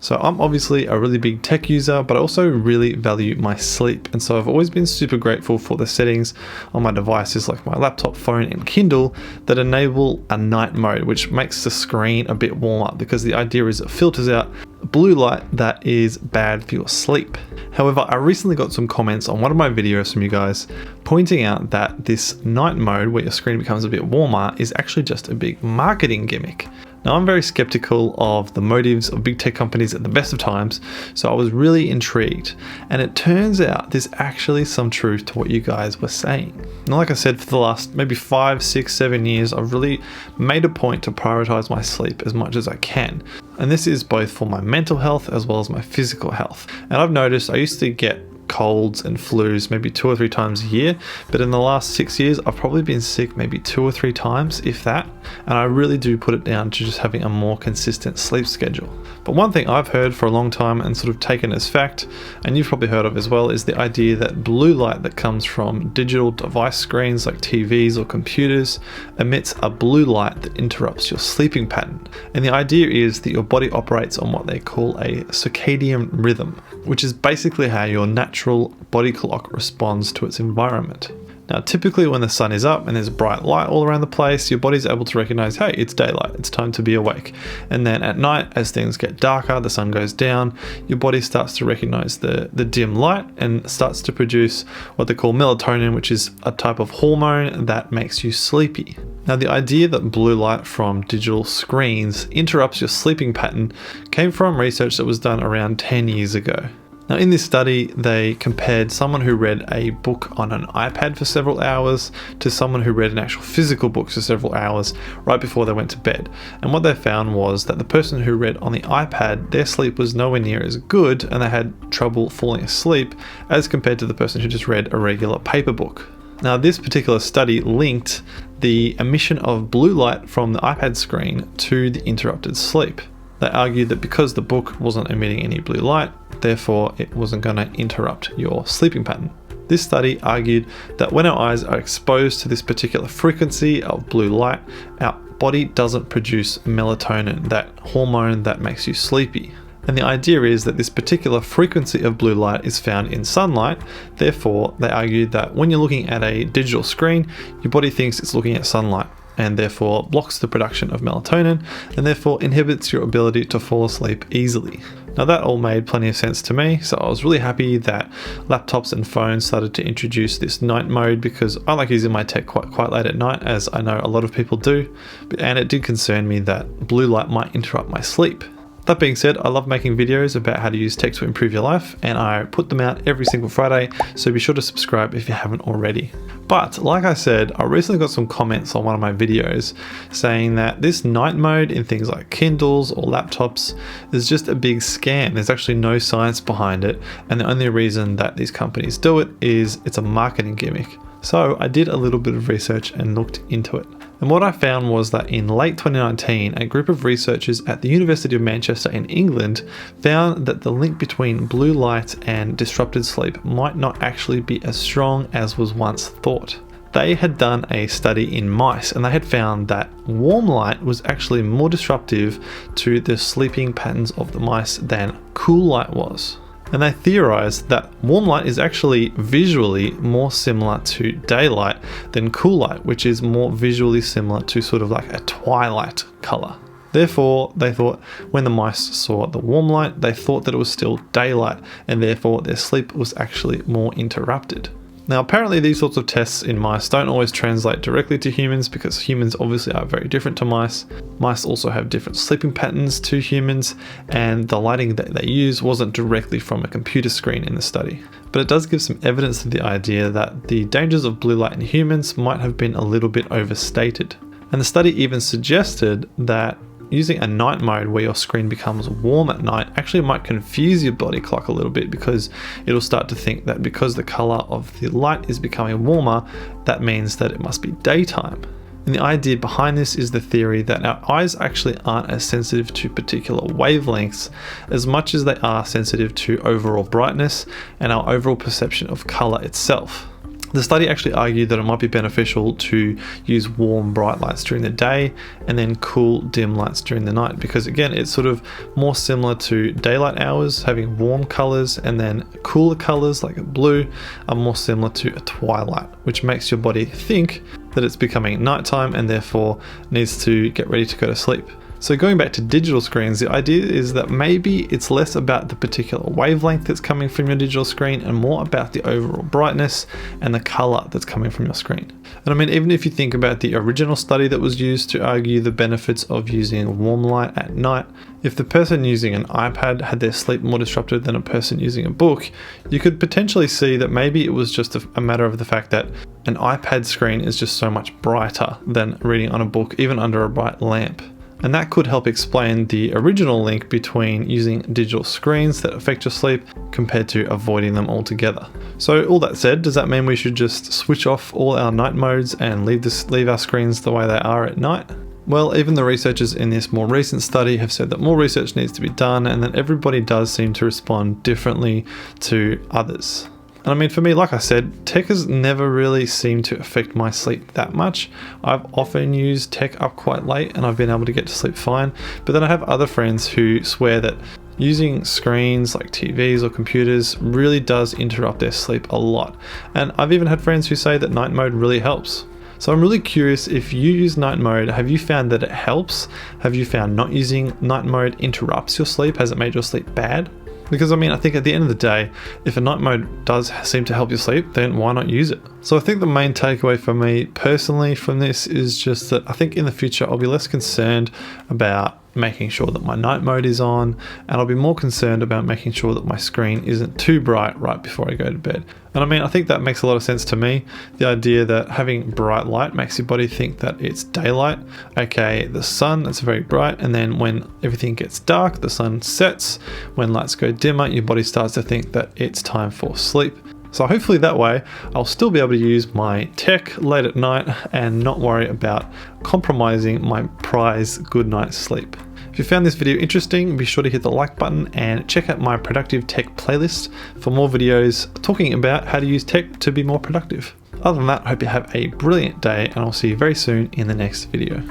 So I'm obviously a really big tech user, but I also really value my sleep. And so I've always been super grateful for the settings on my devices like my laptop, phone, and Kindle that enable a night mode, which makes the screen a bit warmer, because the idea is it filters out blue light that is bad for your sleep. However, I recently got some comments on one of my videos from you guys pointing out that this night mode where your screen becomes a bit warmer is actually just a big marketing gimmick. Now, I'm very skeptical of the motives of big tech companies at the best of times, so I was really intrigued. And it turns out there's actually some truth to what you guys were saying. Now, like I said, for the last maybe 5, 6, 7 years, I've really made a point to prioritize my sleep as much as I can. And this is both for my mental health as well as my physical health. And I've noticed I used to get colds and flus maybe 2 or 3 times a year, but in the last 6 years I've probably been sick maybe 2 or 3 times, if that, and I really do put it down to just having a more consistent sleep schedule. But one thing I've heard for a long time and sort of taken as fact, and you've probably heard of as well, is the idea that blue light that comes from digital device screens like TVs or computers emits a blue light that interrupts your sleeping pattern. And the idea is that your body operates on what they call a circadian rhythm, which is basically how your natural body clock responds to its environment. Now, typically when the sun is up and there's bright light all around the place, your body's able to recognize, hey, it's daylight, it's time to be awake. And then at night, as things get darker, the sun goes down, your body starts to recognize the dim light and starts to produce what they call melatonin, which is a type of hormone that makes you sleepy. Now, the idea that blue light from digital screens interrupts your sleeping pattern came from research that was done around 10 years ago. Now, in this study, they compared someone who read a book on an iPad for several hours to someone who read an actual physical book for several hours right before they went to bed. And what they found was that the person who read on the iPad, their sleep was nowhere near as good and they had trouble falling asleep as compared to the person who just read a regular paper book. Now, this particular study linked the emission of blue light from the iPad screen to the interrupted sleep. They argued that because the book wasn't emitting any blue light, therefore it wasn't going to interrupt your sleeping pattern. This study argued that when our eyes are exposed to this particular frequency of blue light, our body doesn't produce melatonin, that hormone that makes you sleepy. And the idea is that this particular frequency of blue light is found in sunlight. Therefore, they argued that when you're looking at a digital screen, your body thinks it's looking at sunlight, and therefore blocks the production of melatonin and therefore inhibits your ability to fall asleep easily. Now, that all made plenty of sense to me, so I was really happy that laptops and phones started to introduce this night mode, because I like using my tech quite late at night, as I know a lot of people do, and it did concern me that blue light might interrupt my sleep. That being said, I love making videos about how to use tech to improve your life, and I put them out every single Friday, so be sure to subscribe if you haven't already. But like I said, I recently got some comments on one of my videos saying that this night mode in things like Kindles or laptops is just a big scam. There's actually no science behind it, and the only reason that these companies do it is it's a marketing gimmick. So I did a little bit of research and looked into it. And what I found was that in late 2019, a group of researchers at the University of Manchester in England found that the link between blue light and disrupted sleep might not actually be as strong as was once thought. They had done a study in mice, and they had found that warm light was actually more disruptive to the sleeping patterns of the mice than cool light was. And they theorized that warm light is actually visually more similar to daylight than cool light, which is more visually similar to sort of like a twilight color. Therefore, they thought when the mice saw the warm light, they thought that it was still daylight, and therefore their sleep was actually more interrupted. Now, apparently these sorts of tests in mice don't always translate directly to humans, because humans obviously are very different to mice. Mice also have different sleeping patterns to humans, and the lighting that they use wasn't directly from a computer screen in the study. But it does give some evidence to the idea that the dangers of blue light in humans might have been a little bit overstated. And the study even suggested that using a night mode where your screen becomes warm at night actually might confuse your body clock a little bit, because it'll start to think that because the color of the light is becoming warmer, that means that it must be daytime. And the idea behind this is the theory that our eyes actually aren't as sensitive to particular wavelengths as much as they are sensitive to overall brightness and our overall perception of color itself. The study actually argued that it might be beneficial to use warm bright lights during the day and then cool dim lights during the night, because again, it's sort of more similar to daylight hours. Having warm colors and then cooler colors like blue are more similar to a twilight, which makes your body think that it's becoming nighttime and therefore needs to get ready to go to sleep. So going back to digital screens, the idea is that maybe it's less about the particular wavelength that's coming from your digital screen and more about the overall brightness and the color that's coming from your screen. And I mean, even if you think about the original study that was used to argue the benefits of using warm light at night, if the person using an iPad had their sleep more disrupted than a person using a book, you could potentially see that maybe it was just a matter of the fact that an iPad screen is just so much brighter than reading on a book, even under a bright lamp. And that could help explain the original link between using digital screens that affect your sleep compared to avoiding them altogether. So all that said, does that mean we should just switch off all our night modes and leave our screens the way they are at night? Well, even the researchers in this more recent study have said that more research needs to be done and that everybody does seem to respond differently to others. And I mean, for me, like I said, tech has never really seemed to affect my sleep that much. I've often used tech up quite late and I've been able to get to sleep fine. But then I have other friends who swear that using screens like TVs or computers really does interrupt their sleep a lot. And I've even had friends who say that night mode really helps. So I'm really curious, if you use night mode, have you found that it helps? Have you found not using night mode interrupts your sleep? Has it made your sleep bad? Because I mean, I think at the end of the day, if a night mode does seem to help you sleep, then why not use it? So I think the main takeaway for me personally from this is just that I think in the future I'll be less concerned about making sure that my night mode is on, and I'll be more concerned about making sure that my screen isn't too bright right before I go to bed. And I mean, I think that makes a lot of sense to me. The idea that having bright light makes your body think that it's daylight. Okay, the sun, that's very bright, and then when everything gets dark, the sun sets. When lights go dimmer, your body starts to think that it's time for sleep. So hopefully that way, I'll still be able to use my tech late at night and not worry about compromising my prized good night's sleep. If you found this video interesting, be sure to hit the like button and check out my productive tech playlist for more videos talking about how to use tech to be more productive. Other than that, I hope you have a brilliant day and I'll see you very soon in the next video.